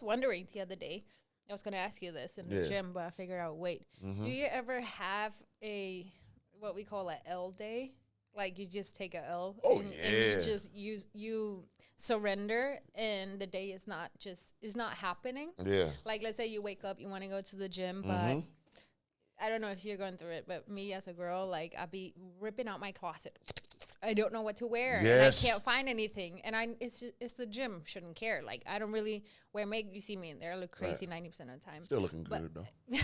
was wondering the other day, I was going to ask you this in the gym, but I figured out, wait, do you ever have what we call a L day? Like you just take a L and you just you surrender and the day is not happening. Yeah. Like let's say you wake up, you want to go to the gym, but I don't know if you're going through it, but me as a girl, like I be ripping out my closet. I don't know what to wear. Yes. And I can't find anything. And it's the gym. Shouldn't care. Like I don't really wear makeup. You see me in there, I look crazy 90% of the time. Still looking good though.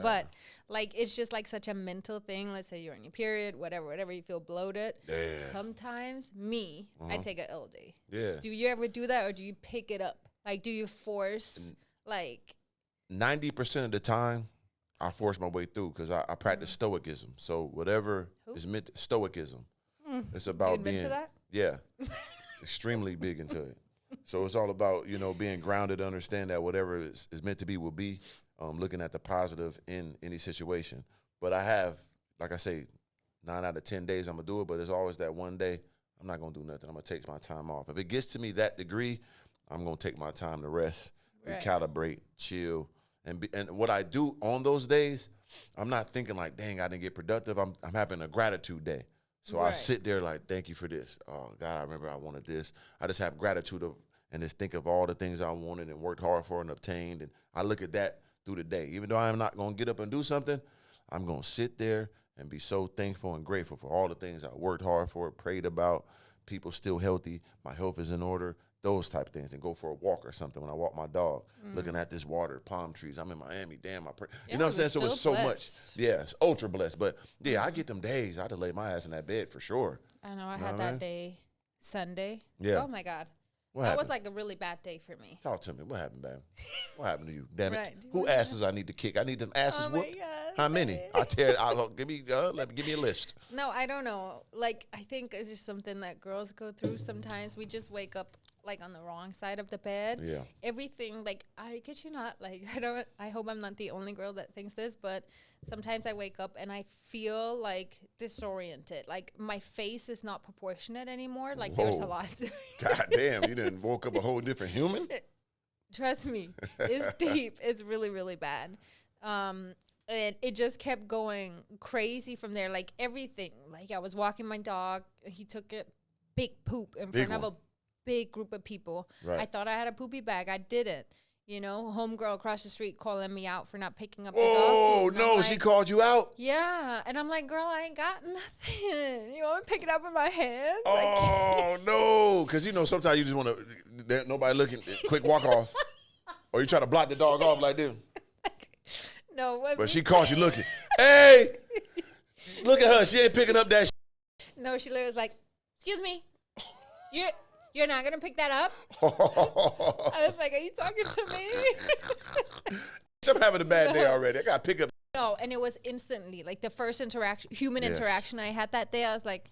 But like it's just like such a mental thing. Let's say you're on your period, whatever you feel bloated. Yeah. Sometimes I take a L day. Yeah. Do you ever do that or do you pick it up? Like do you force like 90% of the time I force my way through because I practice stoicism. So whatever is meant stoicism. It's about being extremely big into it. So it's all about, being grounded to understand that whatever is meant to be will be, looking at the positive in any situation. But I have, like I say, 9 out of 10 days I'm going to do it, but there's always that one day I'm not going to do nothing. I'm going to take my time off. If it gets to me that degree, I'm going to take my time to rest, recalibrate, chill. And what I do on those days, I'm not thinking like, dang, I didn't get productive. I'm having a gratitude day. So I sit there like, thank you for this. Oh, God, I remember I wanted this. I just have gratitude and just think of all the things I wanted and worked hard for and obtained. And I look at that through the day. Even though I'm not going to get up and do something, I'm going to sit there and be so thankful and grateful for all the things I worked hard for, prayed about, people still healthy, my health is in order, those type of things, and go for a walk or something when I walk my dog, looking at this water, palm trees. I'm in Miami, damn, you know what I'm saying? So it's so blessed. Much, it's ultra blessed. But yeah, I get them days, I had to lay my ass in that bed for sure. I know, I had that day, Sunday. Yeah. Oh my God. What that happened? was like a really bad day for me. Talk to me. What happened, babe? What happened to you? Damn it. Right. Who asses I need to kick? I need them asses whooped. My God. How many? Give me a list. No, I don't know. Like, I think it's just something that girls go through sometimes. We just wake up like on the wrong side of the bed. Yeah. Everything, like, I kid you not, like, I hope I'm not the only girl that thinks this, but sometimes I wake up and I feel like disoriented. Like my face is not proportionate anymore. Like there's a lot. God damn, you didn't woke up a whole different human? Trust me, it's deep. It's really, really bad. And it just kept going crazy from there. Like everything. Like I was walking my dog. He took a big poop in front of a big group of people. Right. I thought I had a poopy bag. I didn't. You know, homegirl across the street calling me out for not picking up the dog food. Oh, no, like, she called you out? Yeah. And I'm like, girl, I ain't got nothing. You want me to pick it up in my hands? Oh, no. Because, you know, sometimes you just want to, nobody looking, quick walk off. Or you try to block the dog off like this. No. But she caught you looking. Hey, look at her. She ain't picking up that shit. No, she literally was like, excuse me. You're not going to pick that up? I was like, are you talking to me? I'm having a bad day already. I got to pick up. No, and it was instantly. Like the first human interaction I had that day, I was like,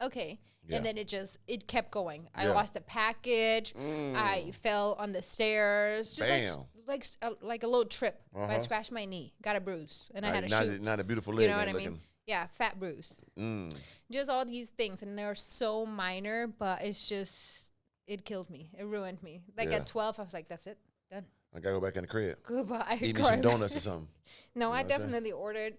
okay. Yeah. And then it kept going. I lost the package. I fell on the stairs. Just like a little trip. I scratched my knee, got a bruise, and I had a shoot. Not a beautiful leg. You know what I mean? Yeah, fat bruise. Just all these things, and they're so minor, but it's just, it killed me. It ruined me. Like at 12, I was like, that's it, done. I gotta go back in the crib. Goodbye. Eat me some donuts or something. No, you know I definitely ordered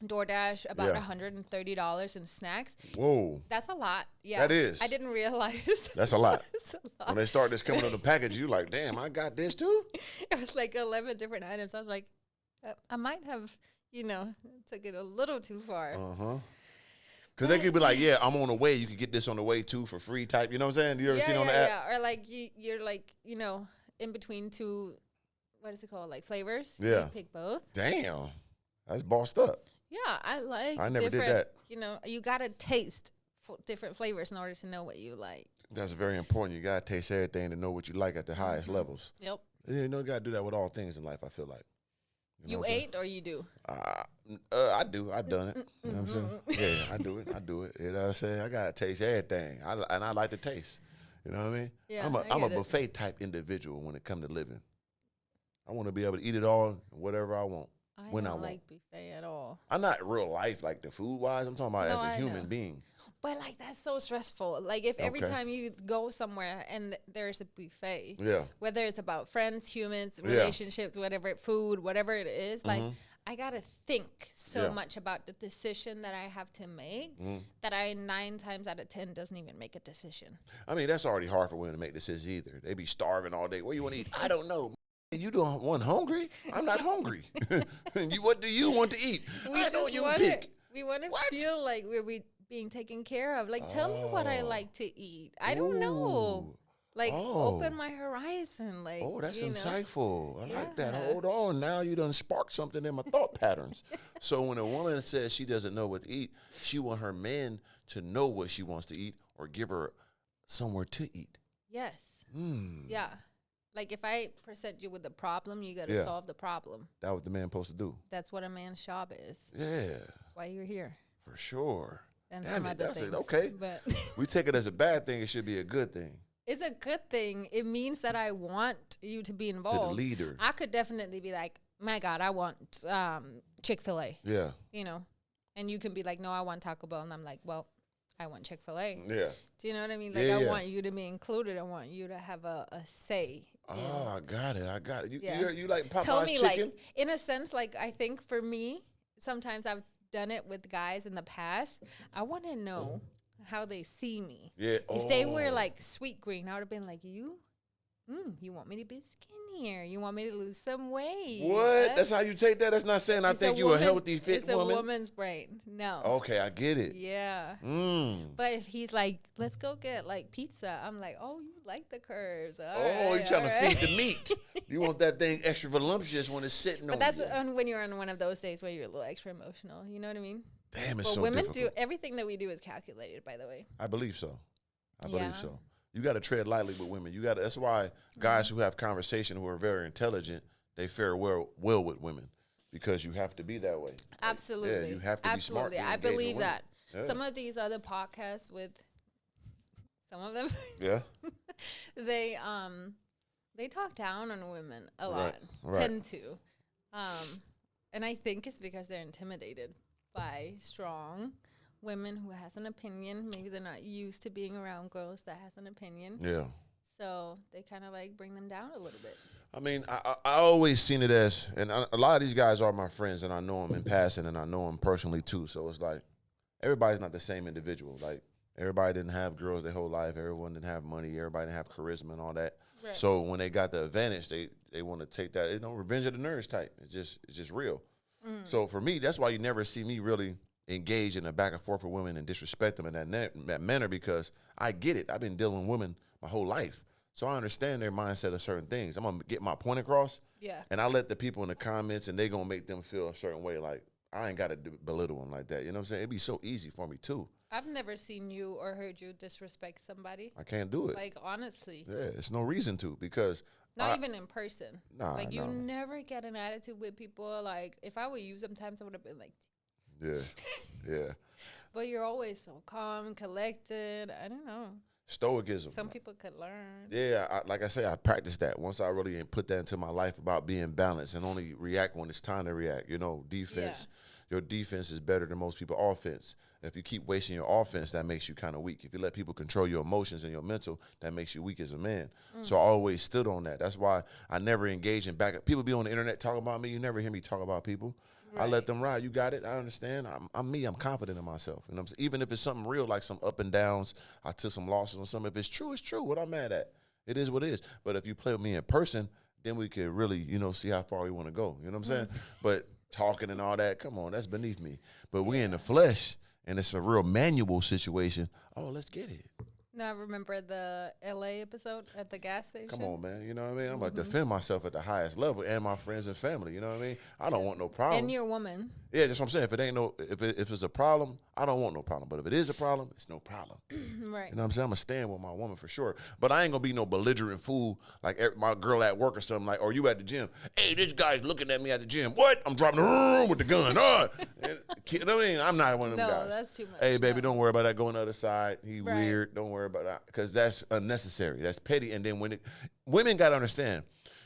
DoorDash about $130 in snacks. Whoa. That's a lot. Yeah. That is. I didn't realize. That's a lot. When they start this coming in the package, you like, damn, I got this too? It was like 11 different items. I was like, I might have, took it a little too far. Because they could be like, yeah, I'm on the way. You could get this on the way too for free type. You know what I'm saying? You ever seen on the app? Yeah, or like you're like, in between two, what is it called? Like flavors. Yeah. You pick both. Damn. That's bossed up. Yeah, I never did that. You got to taste different flavors in order to know what you like. That's very important. You got to taste everything to know what you like at the highest levels. Yep. You got to do that with all things in life, I feel like. You ate or you do? I do. I've done it. You know what I'm saying? Yeah, I do it. You know what I'm saying? I got to taste everything. And I like to taste. You know what I mean? Yeah, I'm a buffet type individual when it comes to living. I want to be able to eat it all, whatever I want, when I want. I don't like buffet at all. I'm not real life like the food wise. I'm talking about as a human being. But like that's so stressful. Like if every Okay. time you go somewhere and there's a buffet, Yeah. whether it's about friends, humans, Yeah. relationships, whatever, food, whatever it is, like I gotta think so Yeah. much about the decision that I have to make that I 9 times out of 10 doesn't even make a decision. I mean, that's already hard for women to make decisions either. They be starving all day. Where you want to eat? I don't know. You don't want hungry? I'm not hungry. What do you want to eat? I know you pick. We want to What? feel like we're being taken care of. Like, tell me what I like to eat. I don't know. Like, open my horizon. Like, Oh, that's you know? insightful. I like that. Yeah. Hold on. Now you done sparked something in my thought patterns. So when a woman says she doesn't know what to eat, she want her man to know what she wants to eat or give her somewhere to eat. Yes. Yeah. Like, if I present you with a problem, you got to Yeah. solve the problem. That's what the man supposed to do. That's what a man's job is. Yeah, That's why you're here. for sure. And Damn some it, other that's it. things. Okay. But We take it as a bad thing. It should be a good thing. it's a good thing. It means that I want you to be To the involved. leader. I could definitely be like, my God, I want Chick-fil-A, Yeah. you know? And you can be like, no, I want Taco Bell. And I'm like, well, I want Chick-fil-A. Yeah. Do you know what I mean? Like, Yeah, I yeah. want you to be included. I want you to have a say. Oh, I got it. I got it. Yeah. You like Popeye's Tell me, chicken? like, in a sense, like, I think for me, sometimes I've done it with guys in the past. I want to know how they see me. Yeah. If they were like sweet green, I would have been like, you want me to be skinnier? You want me to lose some weight? What? That's how you take that? That's not saying I It's think you a healthy, fit it's woman. It's a woman's brain. No. Okay, I get it. Yeah. But if he's like, let's go get like pizza, I'm like, oh, you like the curves. Oh, you trying to feed the meat. You want that thing extra voluptuous when it's sitting But on that's you. when you're on one of those days where you're a little extra emotional. You know what I mean? Damn, it's But so women difficult. do everything that we do is calculated, by the way. I believe so. I Yeah. believe so. You got to tread lightly with women. You got. That's why guys who have conversation who are very intelligent, they fare well with women because you have to be that way. Absolutely. Yeah, you have to be smart. Absolutely. to I engage with believe women. that. Yeah. Some of these other podcasts with some of them Yeah. they talk down on women a Right, lot. right. Tend to. And I think it's because they're intimidated by strong women who has an opinion. Maybe they're not used to being around girls that has an opinion. Yeah. So they kind of like bring them down a little bit. I mean, I always seen it as, and a lot of these guys are my friends, and I know them in passing, and I know them personally too. So it's like everybody's not the same individual. Like everybody didn't have girls their whole life. Everyone didn't have money. Everybody didn't have charisma and all that. Right. So when they got the advantage, they want to take that. Revenge of the nerds type. It's just real. So for me, that's why you never see me really engage in a back and forth with women and disrespect them in that manner, because I get it. I've been dealing with women my whole life. So I understand their mindset of certain things. I'm going to get my point across. Yeah. And I let the people in the comments, and they going to make them feel a certain way. Like, I ain't got to belittle them like that. You know what I'm saying? It'd be so easy for me, too. I've never seen you or heard you disrespect somebody. I can't do it. Like, honestly. Yeah, it's no reason to, because Not even in person. Nah, like, you nah. never get an attitude with people. Like, if I were you, sometimes I would have been like, yeah. but you're always so calm, collected. I don't know. Stoicism. Some people could learn. Yeah, like I say, I practiced that. Once I really put that into my life about being balanced and only react when it's time to react. Defense. Your defense is better than most people's offense. If you keep wasting your offense, that makes you kind of weak. If you let people control your emotions and your mental, that makes you weak as a man. So I always stood on that. That's why I never engage in back. People be on the internet talking about me. You never hear me talk about people. I let them ride. You got it. I understand. I'm me. I'm confident in myself. And even if it's something real, like some up and downs, I took some losses on something. If it's true, it's true. What I'm mad at, it is what it is. But if you play with me in person, then we could really, see how far we want to go. You know what I'm saying? But talking and all that, come on, that's beneath me. But we in the flesh, and it's a real manual situation. Oh, let's get it. Now, remember the LA episode at the gas station? Come on, man. You know what I mean? I'm going to defend myself at the highest level, and my friends and family. You know what I mean? I don't want no problems. And you're a woman. Yeah, that's what I'm saying. If it's a problem, I don't want no problem. But if it is a problem, it's no problem. Right. You know what I'm saying? I'm going to stand with my woman for sure. But I ain't going to be no belligerent fool like my girl at work or something, like, or you at the gym. Hey, this guy's looking at me at the gym. What? I'm dropping the room with the gun. You know what I mean? I'm not one of them guys. No, that's too much. Hey, baby, No. don't worry about that. Go on the other side. He Right. weird. Don't worry about that. Because that's unnecessary. That's petty. And then women got to understand,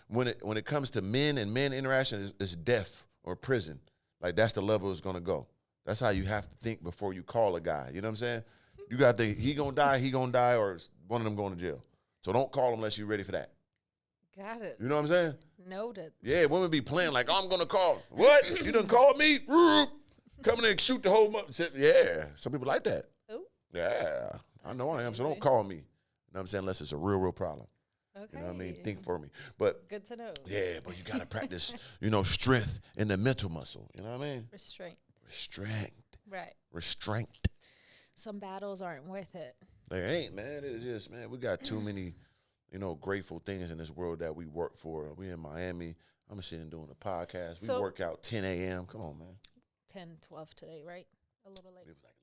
when it comes to men and men interaction, it's death or prison. Like, that's the level it's going to go. That's how you have to think before you call a guy. You know what I'm saying? You got to think he gonna die, or one of them going to jail. So don't call him unless you're ready for that. Got it. You know what I'm saying? Noted. Yeah, women be playing like, oh, I'm gonna call. What? You done called me? Come in there and shoot the whole month. Yeah, some people like that. Ooh. Yeah, I know I am. So don't call me. You know what I'm saying? Unless it's a real problem. Okay. You know what I mean? Think for me. But good to know. yeah, but you gotta practice, strength in the mental muscle. You know what I mean? Restraint. Right. Restraint. Some battles aren't worth it. They ain't, man. It's just, man, we got too many, grateful things in this world that we work for. We in Miami. I'm sitting doing a podcast. We work out 10 a.m. Come on, man. 10, 12 today, right? A little late. It was like